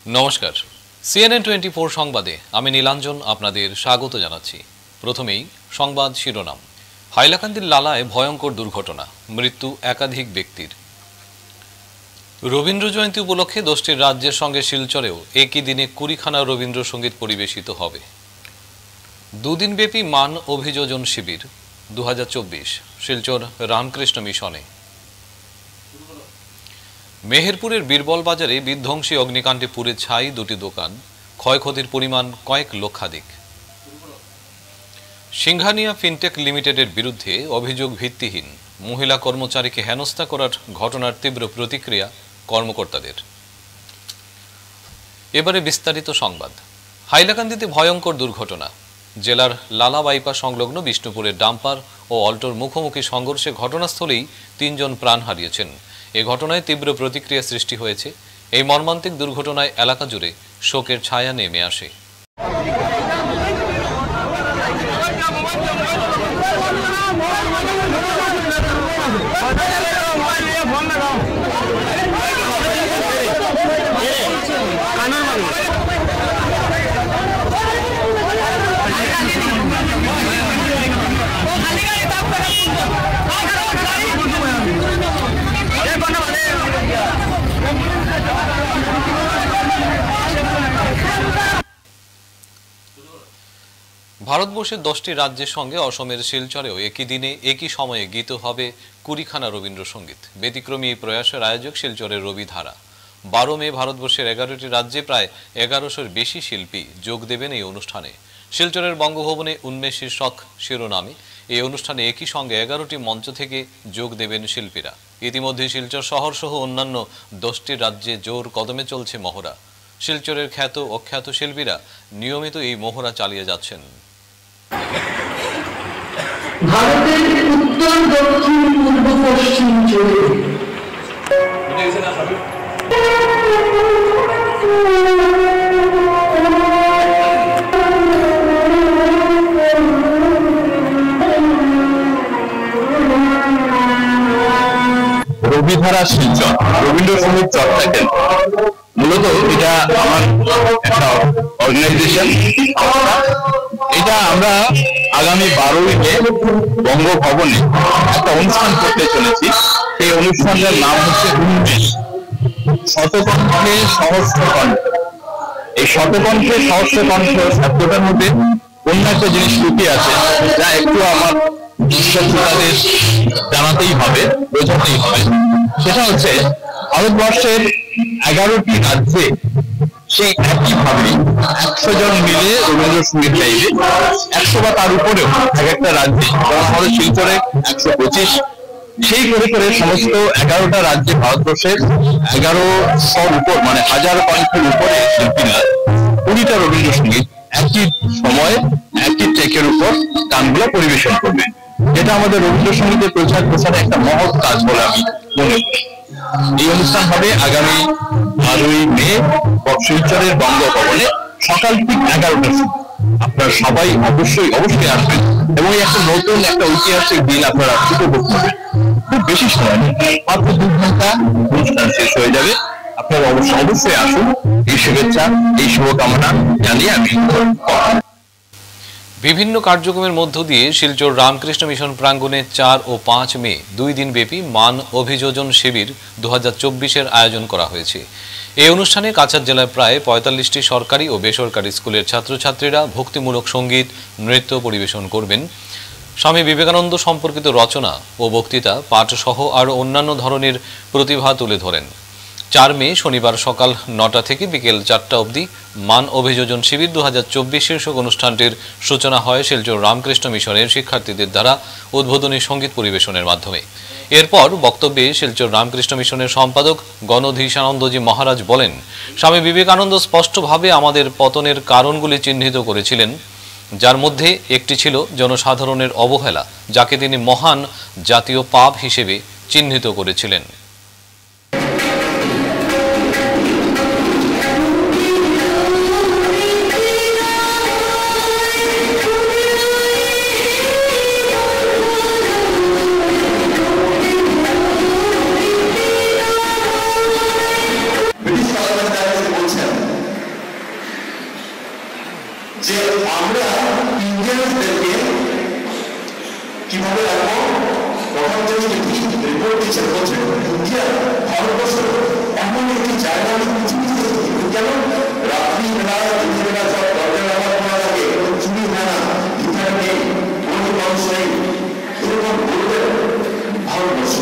নমস্কার, CNN 24 সংবাদে আমি নীলাঞ্জন আপনাদের স্বাগত জানাচ্ছি। প্রথমেই সংবাদ শিরোনাম। হাইলাকান্দির লালায় ভয়ঙ্কর দুর্ঘটনা, মৃত্যু একাধিক ব্যক্তির। রবীন্দ্র জয়ন্তী উপলক্ষে 10টি রাজ্যের সঙ্গে শিলচরেও একই দিনে 20খানা রবীন্দ্রসঙ্গীত পরিবেশিত হবে। দুদিনব্যাপী মান অভিযোজন শিবির 2024 শিলচর রামকৃষ্ণ মিশনে। মেহেরপুরের বীরবল বাজারে বিধ্বংসী অগ্নিকাণ্ডে পুড়ে ছাই 2টি দোকান, ক্ষয়ক্ষতির পরিমাণ কয়েক লক্ষাধিক। সিংহানিয়া ফিনটেক লিমিটেডের বিরুদ্ধে অভিযোগ ভিত্তিহীন, মহিলা কর্মচারীকে হেনস্থা করার ঘটনার তীব্র প্রতিক্রিয়া কর্মকর্তাদের। এবারে বিস্তারিত সংবাদ। হাইলাকান্দিতে ভয়ঙ্কর দুর্ঘটনা। জেলার লালা বাইপাস সংলগ্ন বিষ্ণুপুরের ডাম্পার ও অল্টোর মুখোমুখি সংঘর্ষে ঘটনাস্থলেই 3 জন প্রাণ হারিয়েছেন। এ ঘটনায় তীব্র প্রতিক্রিয়া সৃষ্টি হয়েছে। এই মর্মান্তিক দুর্ঘটনায় এলাকা জুড়ে শোকের ছায়া নেমে আসে। ভারতবর্ষের 10টি রাজ্যের সঙ্গে অসমের শিলচরেও একই দিনে একই সময়ে গীত হবে 20খানা রবীন্দ্রসঙ্গীত। ব্যতিক্রমী এই প্রয়াসের আয়োজক শিলচরের রবিধারা। 12 মে ভারতবর্ষের 11টি রাজ্যে প্রায় 1100-এর বেশি শিল্পী যোগ দেবেন এই অনুষ্ঠানে। শিলচরের বঙ্গভবনে উন্মেষ শীর্ষক শিরোনামে এই অনুষ্ঠানে একই সঙ্গে 11টি মঞ্চ থেকে যোগ দেবেন শিল্পীরা। ইতিমধ্যে শিলচর শহর সহ অন্যান্য 10টি রাজ্যে জোর কদমে চলছে মহড়া। শিলচরের খ্যাত অখ্যাত শিল্পীরা নিয়মিত এই মহড়া চালিয়ে যাচ্ছেন। ভারতের উত্তর দক্ষিণ পূর্ব পশ্চিম জুড়ে রবিধারা শিলচর রবীন্দ্রসঙ্গীত চর্চা কেন্দ্র। মূলত এটা আমার একটা অর্গানাইজেশন। এটা আমরা আগামী 12ই মে বঙ্গভবনে একটা অনুষ্ঠান করতে চলেছি। এই অনুষ্ঠানের নাম হচ্ছে উন্মেষ, শতকণ্ঠে সহস্র কণ্ঠ। এই শতকণ্ঠে সহস্র কণ্ঠ শব্দটার মধ্যে অন্য একটা জিনিস লুকিয়ে আছে, যা একটু আমার শ্রোতাদের জানাতেই হবে, বোঝাতেই হবে। সেটা হচ্ছে ভারতবর্ষের 11টি রাজ্যে সেই একইভাবে 100 জন মিলে রবীন্দ্রসঙ্গীত গাইবে। 100 বা তার উপরেও এক একটা রাজ্যে, যেমন আমাদের শিলচরে 125, সেই করে করে সমস্ত 11টা রাজ্যে ভারতবর্ষের 1100-র উপর, মানে 1000 কণ্ঠের উপরে শিল্পীরা 20টা রবীন্দ্রসঙ্গীত একই সময়ে একই ট্র্যাকের উপর গানগুলো পরিবেশন করবে। যেটা আমাদের রবীন্দ্রসঙ্গীতের প্রচার প্রসারে একটা মহৎ কাজ বলে আমি মনে করি। এই অনুষ্ঠান হবে আগামী 12ই মে শিলচরের বঙ্গভবনে সকাল ঠিক 11টার সময়। আপনারা সবাই অবশ্যই আসবেন এবং এই একটা নতুন একটা ঐতিহাসিক দিন আপনারা উপভোগ করবেন। খুব বেশি সময় নেই, মাত্র 2 ঘন্টা অনুষ্ঠান শেষ হয়ে যাবে। আপনারা অবশ্যই আসুন। এই শুভেচ্ছা, এই শুভকামনা জানিয়ে আমি বিভিন্ন কার্যক্রমের মধ্য দিয়ে শিলচর রামকৃষ্ণ মিশন প্রাঙ্গণে 4 ও 5 মে 2 দিনব্যাপী মান অভিযোজন শিবির 2024-এর আয়োজন করা হয়েছে। এই অনুষ্ঠানে কাছাড় জেলায় প্রায় 45টি সরকারি ও বেসরকারি স্কুলের ছাত্রছাত্রীরা ভক্তিমূলক সঙ্গীত, নৃত্য পরিবেশন করবেন। স্বামী বিবেকানন্দ সম্পর্কিত রচনা ও বক্তৃতা পাঠ সহ আরও অন্যান্য ধরনের প্রতিভা তুলে ধরেন। 4 মে শনিবার সকাল 9টা থেকে বিকেল 4টা অবধি মান অভিযোজন শিবির 2024 শীর্ষক অনুষ্ঠানটির সূচনা হয় শিলচর রামকৃষ্ণ মিশনের শিক্ষার্থীদের দ্বারা উদ্বোধনী সঙ্গীত পরিবেশনের মাধ্যমে। এরপর বক্তব্যে শিলচর রামকৃষ্ণ মিশনের সম্পাদক গণধীশানন্দজি মহারাজ বলেন, স্বামী বিবেকানন্দ স্পষ্টভাবে আমাদের পতনের কারণগুলি চিহ্নিত করেছিলেন, যার মধ্যে একটি ছিল জনসাধারণের অবহেলা, যাকে তিনি মহান জাতীয় পাপ হিসেবে চিহ্নিত করেছিলেন। ব্রিটিশ পার্লামেন্ট বলছেন যে আমরা ইন্ডিয়ানদেরকে কিভাবে রাখবো। প্রথম থেকে রিপোর্ট দিচ্ছে বলছে ইন্ডিয়া ভারতবর্ষ এমন একটি জায়গা আমি পৃথিবীতে কেন রাত্রিবেলা দিনবেলা সব দরজা ব্যবহার করা থাকে, চুরি হয় না, ভিতরে নেই, কোনো মানুষ নেই, এরকম বলবে ভারতবর্ষ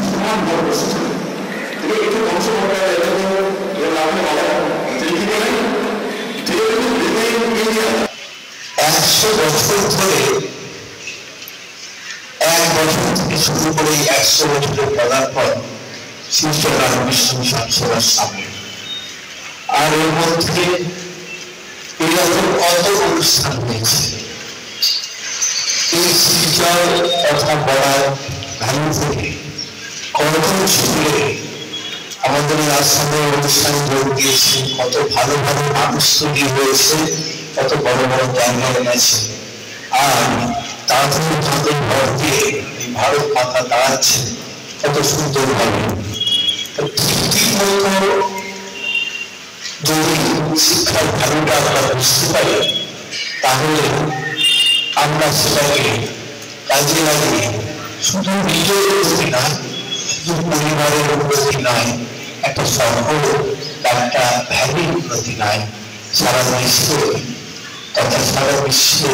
সমান ভারতবর্ষ একটু ধ্বংস করতে হবে। আপনি বলেন তিনি কি বলেন 100 বছর ধরে, 1 বছর থেকে শুরু করে 100 বছরের পদার্পণ শিলচর রামকৃষ্ণ মিশন সেবার সামনে। আর এর মধ্যে এরকম কত অনুষ্ঠান হয়েছে। এই শিলচর তথা বড়ার ভ্যালি থেকে কত স্কুলে আমাদের এই আসামের অনুষ্ঠানে যোগ দিয়েছে, কত ভালো ভালো মানুষ তৈরি হয়েছে, কত বড় বড় ক্যামেরা এনেছে। আর তাদের তাদের ভর দিয়ে এই ভারত মাতা দাঁড়াচ্ছে কত সুন্দর ভাবে। ঠিক মতো যদি শিক্ষার ভালোটা আমরা বুঝতে পারি, তাহলে আমরা সেটাকে কাজে লাগিয়ে শুধু নিজের উন্নতি নয়, শুধু পরিবারের উন্নতি নয়, একটা শহর একটা ভ্যালির উন্নতি নয়, সারা বিশ্বে তথা সারা বিশ্বে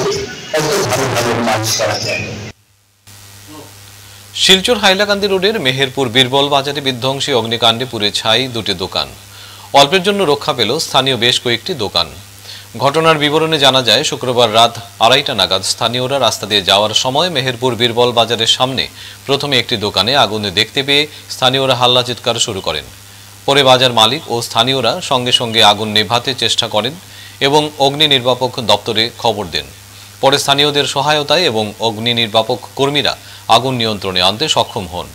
কত ভালো ভালো কাজ করা যায়। শিলচর হাইলাকান্দি রোডের মেহেরপুর বীরবল বাজারে বিধ্বংসী অগ্নিকাণ্ডে পুড়ে ছাই 2টি দোকান। অল্পের জন্য রক্ষা পেল স্থানীয় বেশ কয়েকটি দোকান। ঘটনার বিবরণে জানা যায়, শুক্রবার রাত 2:30টা নাগাদ স্থানীয়রা রাস্তা দিয়ে যাওয়ার সময় মেহেরপুর বীরবল বাজারের সামনে প্রথমে একটি দোকানে আগুন দেখতে পেয়ে স্থানীয়রা হাল্লা চিৎকার শুরু করেন। পরে বাজার মালিক ও স্থানীয়রা সঙ্গে সঙ্গে আগুন নেভাতে চেষ্টা করেন এবং অগ্নি নির্বাপক দপ্তরে খবর দেন। পরে স্থানীয়দের সহায়তায় এবং অগ্নি নির্বাপক কর্মীরা আগুন নিয়ন্ত্রণে আনতে সক্ষম হন।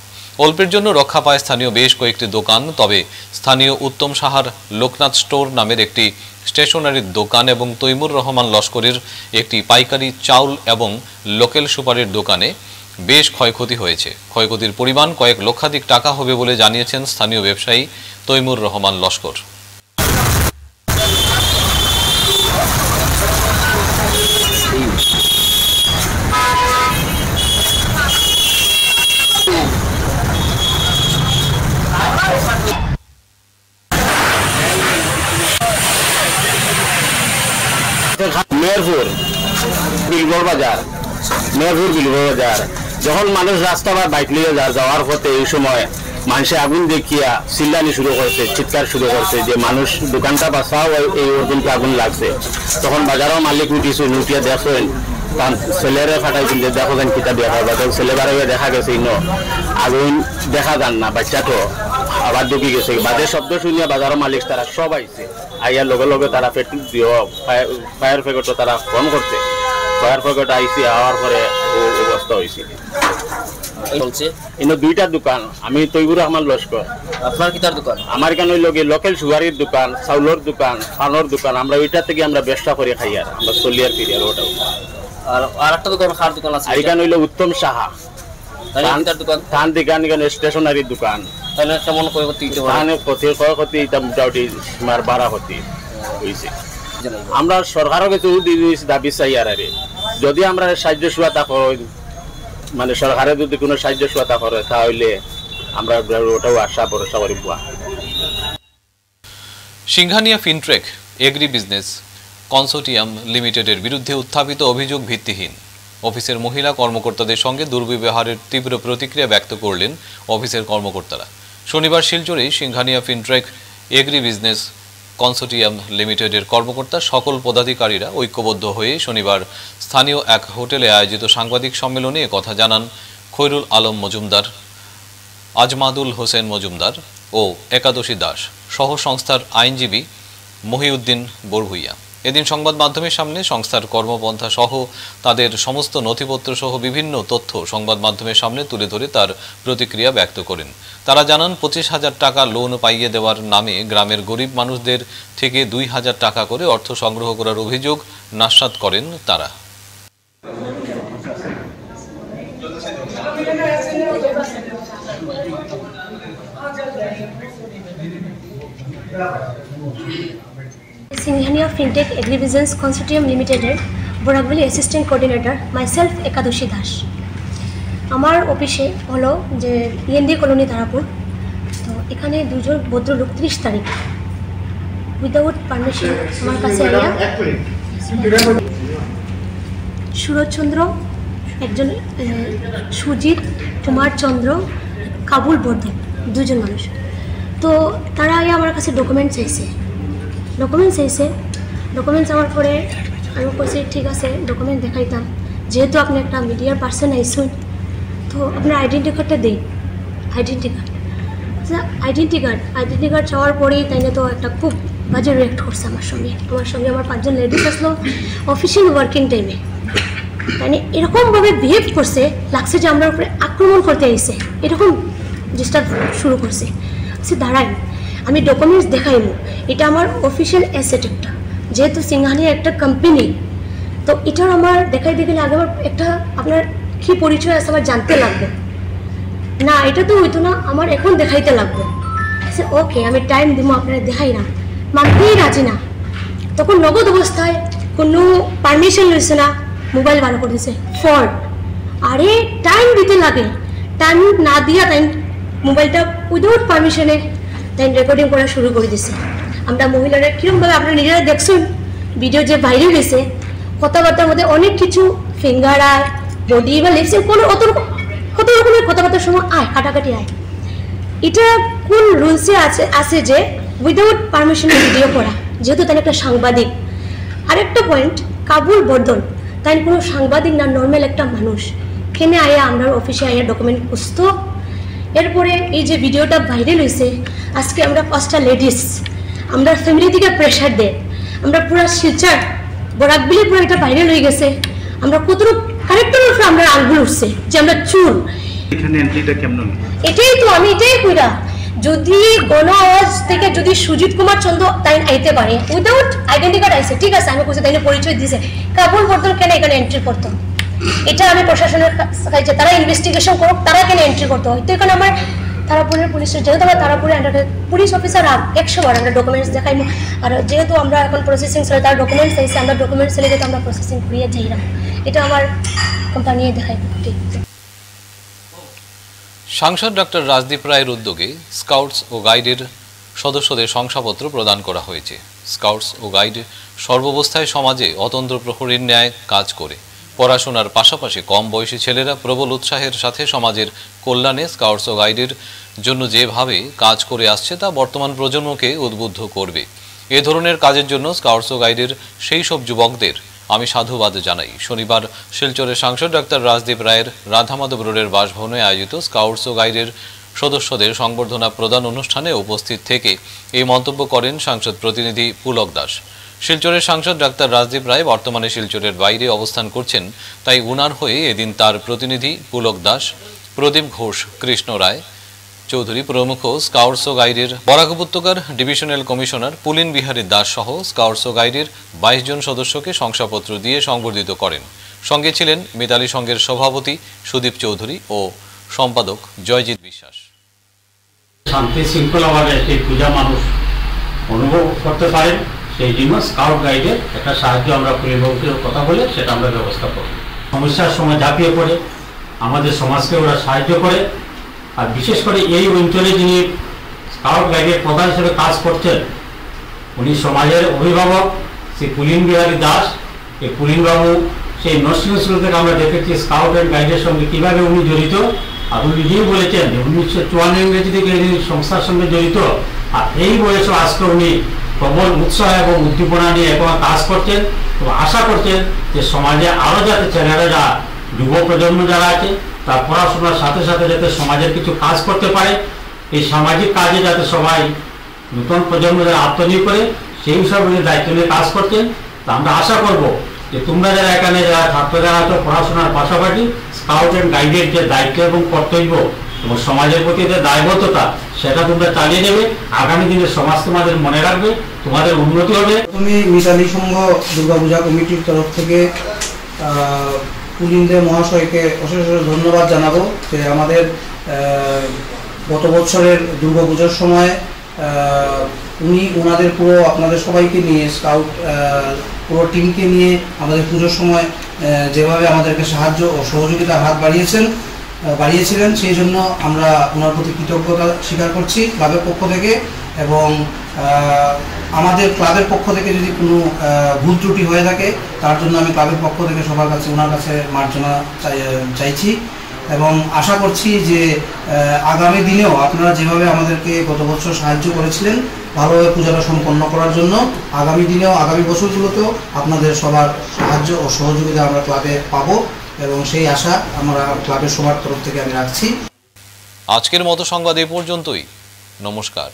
অল্পের জন্য রক্ষা পায় স্থানীয় বেশ কয়েকটি দোকান। তবে স্থানীয় উত্তম সাহার লোকনাথ স্টোর নামের একটি স্টেশনারির দোকান এবং তৈমুর রহমান লস্করের একটি পাইকারি চাউল এবং লোকেল সুপারির দোকানে বেশ ক্ষয়ক্ষতি হয়েছে। ক্ষয়ক্ষতির পরিমাণ কয়েক লক্ষাধিক টাকা হবে বলে জানিয়েছেন স্থানীয় ব্যবসায়ী তৈমুর রহমান লস্কর। মেহেরপুর বিলবর বাজার, যখন মানুষ রাস্তা বা বাইক নিয়ে যাওয়ার পথে এই সময় মানুষে আগুন দেখিয়া চিল্লানি শুরু করছে, চিৎকার শুরু করছে যে মানুষ দোকানটা বাঁচাও, এই ওজনকে আগুন লাগছে। তখন বাজারও মালিক উঠিছে, উঠিয়া দেখেন ছেলেরে ফাটাই কিন্তু দেখো যেন কিতা দেখা পাবে, ছেলে বারে দেখা গেছে আগুন দেখা যান না, বাচ্চাটো আবার ঢুকি গেছে। বাজে শব্দ শুনিয়া বাজারের মালিক তারা সব আইছে, আইয়ার লগে লগে তারা পেট্রোল দিও ফায়ার ব্রিগেডও তারা ফোন করছে। ফায়ার ব্রিগেড আইসি আওয়ার পরে অবস্থা হয়েছে। দুইটা দোকান, আমি তৈবুর রহমান লস্কর। আপনার কিতার দোকান? আমার এখানে লগে লোকেল সুগারির দোকান, চাউলের দোকান, পানের দোকান। আমরা ওইটা থেকে আমরা ব্যবসা করে খাই, আর আমরা চলিয়ার ফিরি। আর ওটাও আর একটা দোকান খার দোকান আছে, এখানে হইলো উত্তম সাহা দোকান, ধান দোকান, এখানে স্টেশনারির দোকান। তাহলে কেমন ক্ষয়ক্ষতি? ক্ষয়ক্ষতি মোটামুটি মার 12 ক্ষতি হয়েছে। আমরা সরকারও কিছু দাবি চাই, আর যদি আমরা সাহায্য সুবিধা করি, মানে সরকারে যদি কোনো সাহায্য সুবিধা করে, তাহলে আমরা ওটাও আশা ভরসা করি। সিংঘানিয়া ফিনট্রেক এগ্রি বিজনেস কনসোর্টিয়াম লিমিটেডের বিরুদ্ধে উত্থাপিত অভিযোগ ভিত্তিহীন। অফিসের মহিলা কর্মকর্তাদের সঙ্গে দুর্ব্যবহারের তীব্র প্রতিক্রিয়া ব্যক্ত করলেন অফিসের কর্মকর্তারা। শনিবার শিলচরে সিংঘানিয়া ফিনট্রেক এগ্রি বিজনেস কনসোর্টিয়াম লিমিটেডের কর্মকর্তা সকল পদাধিকারীরা ঐক্যবদ্ধ হয়ে শনিবার স্থানীয় এক হোটেলে আয়োজিত সাংবাদিক সম্মেলনে একথা জানান খৈরুল আলম মজুমদার, আজমাদুল হোসেন মজুমদার ও একাদশী দাস সহ সংস্থার আইনজীবী মহিউদ্দিন বরভুইয়া। এদিন সংবাদ মাধ্যমের সামনে সংস্থার কর্মপন্থা সহ তাদের সমস্ত নথিপত্র সহ বিভিন্ন তথ্য সংবাদ মাধ্যমের সামনে তুলে ধরে তার প্রতিক্রিয়া ব্যক্ত করেন। তারা জানান 25,000 টাকা লোন পাইয়ে দেওয়ার নামে গ্রামের গরিব মানুষদের থেকে 2,000 টাকা করে অর্থ সংগ্রহ করার অভিযোগ নাস্যাৎ করেন তারা। সিংহানিয়া ফিনটেক এগ্রিবিজনেস কনসোর্টিয়াম লিমিটেডের বরাকভ্যালি অ্যাসিস্ট্যান্ট কোঅর্ডিনেটর মাইসেলফ একাদশী দাস। আমার অফিসে হলো যে ইএনডি কলোনি তারাপুর। তো এখানে দুজন ভদ্রলোক 30 তারিখ উইদাউট পারমিশন আমার কাছে আইয়া সুরজচন্দ্র, একজন সুজিত কুমার চন্দ্র, কাবুল বর্ধন, দুজন মানুষ। তো তারা আইয়া আমার কাছে ডকুমেন্টস চাইছে। ডকুমেন্টস আমার পরে আমি বলছি ঠিক আছে ডকুমেন্ট দেখাইতাম, যেহেতু আপনি একটা মিডিয়ার পার্সন আইসুন তো আপনার আইডেন্টি কার্ডটা দিন। আইডেন্টি কার্ড চাওয়ার পরেই তাইলে তো একটা খুব বাজে রিয়াক্ট করছে আমার সঙ্গে আমার 5 জন লেডিস আসলো অফিসিয়াল ওয়ার্কিং টাইমে। মানে এরকমভাবে বিহেভ করছে, লাগছে যে আমরা উপরে আক্রমণ করতে আইছে, এরকম ডিস্টার্ব শুরু করছে। সে দাঁড়াই আমি ডকুমেন্টস দেখাইব, এটা আমার অফিসিয়াল অ্যাসেট একটা, যেহেতু সিংহানিয়া একটা কোম্পানি। তো এটার আমার দেখাইতে গেলে আগে আমার একটা আপনার কী পরিচয় আছে আমার জানতে লাগবে না, এটা তো হইতো না, আমার এখন দেখাইতে লাগবে। সে ওকে আমি টাইম দিব, আপনারা দেখাই না, মানতেই রাজি না। তখন নগদ অবস্থায় কোনো পারমিশন লইছে না, মোবাইল বার করে দিছে ফ্রড। আরে টাইম দিতে লাগে, টাইম না দিয়া তাই মোবাইলটা উইদাউট পারমিশনে তাই রেকর্ডিং করা শুরু করে দিছে। আমরা মহিলারা কীরকমভাবে আপনারা নিজেরা দেখছেন ভিডিও যে বাইরে গেছে, কথাবার্তার মধ্যে অনেক কিছু ফিঙ্গার আয়, বডি বা লিপস, কোনো কত রকমের কথাবার্তার সময় কাটাকাটি আয়। এটা কোন রুলসে আছে যে উইদাউট পারমিশনে ভিডিও করা, যেহেতু তাই একটা সাংবাদিক। আরেকটা পয়েন্ট, কাবুল বর্ধন তাই কোনো সাংবাদিক না, নর্মাল একটা মানুষ। কেনে আয়া আমরা অফিসে আয়া ডকুমেন্ট খুঁজতো। এরপরে এই যে ভিডিওটা ভাইরাল হয়েছে, আজকে আমরা 5টা লেডিস আমরা ফ্যামিলি থেকে প্রেশার দেয়, আমরা পুরো শিলচর বরাকভ্যালি পুরো এটা ভাইরাল হয়ে গেছে। আমরা কতটুকু কারেক্টের উপরে আমরা আঙ্গুল উঠছে যে আমরা চুর। এটাই তো আমি এটাই কইরা, যদি গণ আওয়াজ থেকে যদি সুজিত কুমার চন্দ্র তাই আইতে পারে উইদাউট আইডেন্টি কার্ড আইছে, ঠিক আছে আমি কইছি তাইলে পরিচয় দিছে, কাবুল বর্ধন কেন এখানে এন্ট্রি করতো? এটা আমি প্রশাসনের কাছে, তারা ইনভেস্টিগেশন করুক, তারা কেন এন্ট্রি করতো? হয়তো এখানে আমার তারাপুরের পুলিশের, যেহেতু আমরা তারাপুরের আন্ডারে পুলিশ অফিসার 100 বার আমরা ডকুমেন্টস দেখাইমু। আর যেহেতু আমরা এখন প্রসেসিং চলে, তার ডকুমেন্টস চাইছে, আমরা ডকুমেন্টস চলে যেহেতু আমরা প্রসেসিং করিয়ে যাইলাম, এটা আমার কোম্পানি দেখাইব। ঠিক সাংসদ ডক্টর রাজদীপ রায়ের উদ্যোগে স্কাউটস ও গাইডের সদস্যদের শংসাপত্র প্রদান করা হয়েছে। স্কাউটস ও গাইড সর্বাবস্থায় সমাজে অতন্দ্র প্রহরীর ন্যায় কাজ করে পড়াশোনার পাশাপাশি কম বয়সী ছেলেরা প্রবল উৎসাহের সাথে সমাজের কল্যাণে স্কাউটস ও গাইডের জন্য যেভাবে কাজ করে আসছে তা বর্তমান প্রজন্মকে উদ্বুদ্ধ করবে। এ ধরনের কাজের জন্য স্কাউটস ও গাইডের সেই সব যুবকদের আমি সাধুবাদ জানাই। শনিবার শিলচরের সাংসদ ডক্টর রাজদীপ রায়ের রাধামাধব রোডের বাসভবনে আয়োজিত স্কাউটস ও গাইডের সদস্যদের সংবর্ধনা প্রদান অনুষ্ঠানে উপস্থিত থেকে এই মন্তব্য করেন সাংসদ প্রতিনিধি পুলক দাস। শিলচরের সাংসদ ডক্টর রাজদীপ রায় বর্তমানে শিলচরের বাইরে অবস্থান করছেন, তাই উনার হয়ে এদিন তার প্রতিনিধি পুলক দাস, প্রদীপ ঘোষ, কৃষ্ণ রায় চৌধুরী প্রমুখ স্কাউটস ও গাইডের বরাক উপত্যকার ডিভিশনাল কমিশনার পুলিন বিহারী দাস সহ স্কাউটস ও গাইডের 22 জন সদস্যকে শংসাপত্র দিয়ে সংবর্ধিত করেন। সঙ্গে ছিলেন মিতালি সংঘের সভাপতি সুদীপ চৌধুরী ও সম্পাদক জয়জিৎ বিশ্বাস। শান্তি শৃঙ্খলাভাবে এই পূজা মানুষ অনুভব করতে পারেন, সেই জন্য স্কাউট গাইডের একটা সাহায্য আমরা পরিবারের কথা বলে সেটা আমরা ব্যবস্থা করি। সমস্যার সময় ঝাঁপিয়ে পড়ে আমাদের সমাজকে ওরা সাহায্য করে। আর বিশেষ করে এই অঞ্চলে যিনি স্কাউট গাইডের প্রধান হিসেবে কাজ করছেন, উনি সমাজের অভিভাবক শ্রী পুলিন বিহারী দাস। এই পুলিনবাবু সেই নরসিংহ স্কুল থেকে আমরা দেখেছি স্কাউট অ্যান্ড গাইডের সঙ্গে কীভাবে উনি জড়িত। আর উনি নিজেই বলেছেন যে 1954 ইংরেজি থেকে এই সংস্থার সঙ্গে জড়িত, আর এই বয়সে আজকে উনি প্রবল উৎসাহ এবং উদ্দীপনা নিয়ে এখন কাজ করছেন এবং আশা করছেন যে সমাজে আরও যাতে ছেলেরা, যুব প্রজন্ম যারা আছে, তার পড়াশোনার সাথে সাথে যাতে সমাজের কিছু কাজ করতে পারে, এই সামাজিক কাজে যাতে সবাই নতুন প্রজন্ম যারা আত্মনিয়োগ করে সেই হিসাবে দায়িত্ব নিয়ে কাজ করছেন। তা আমরা আশা করব যে তোমরা যারা এখানে যারা ছাত্র যারা আছো পড়াশোনার পাশাপাশি স্কাউট অ্যান্ড গাইডের যে দায়িত্ব এবং কর্তব্য এবং সমাজের প্রতি যে দায়বদ্ধতা সেটা তোমরা চালিয়ে দেবে। আগামী দিনে সমাজ তোমাদের মনে রাখবে, তোমাদের উন্নতি হবে। তুমি মিতালি সংঘ দুর্গাপূজা কমিটির তরফ থেকে পুলিনদের মহাশয়কে অশেষ ধন্যবাদ জানাবো যে আমাদের গত বছরের দুর্গাপূজার সময় উনি ওনাদের পুরো আপনাদের সবাইকে নিয়ে স্কাউট পুরো টিমকে নিয়ে আমাদের পুজোর সময় যেভাবে আমাদেরকে সাহায্য ও সহযোগিতার হাত বাড়িয়েছিলেন, সেই জন্য আমরা ওনার প্রতি কৃতজ্ঞতা স্বীকার করছি ক্লাবের পক্ষ থেকে। এবং আমাদের ক্লাবের পক্ষ থেকে যদি কোনো ভুল ত্রুটি হয়ে থাকে তার জন্য আমি ক্লাবের পক্ষ থেকে সবার কাছে ওনার কাছে মার্জনা চাইছি এবং আশা করছি যে আগামী দিনেও আপনারা যেভাবে আমাদেরকে গত বছর সাহায্য করেছিলেন ভালোভাবে পূজাটা সম্পন্ন করার জন্য, আগামী দিনেও আগামী বছরগুলোতেও আপনাদের সবার সাহায্য ও সহযোগিতা আমরা ক্লাবে পাবো এবং সেই আশা আমরা ক্লাবের সবার তরফ থেকে আমি রাখছি। আজকের মতো সংবাদ এ পর্যন্তই। নমস্কার।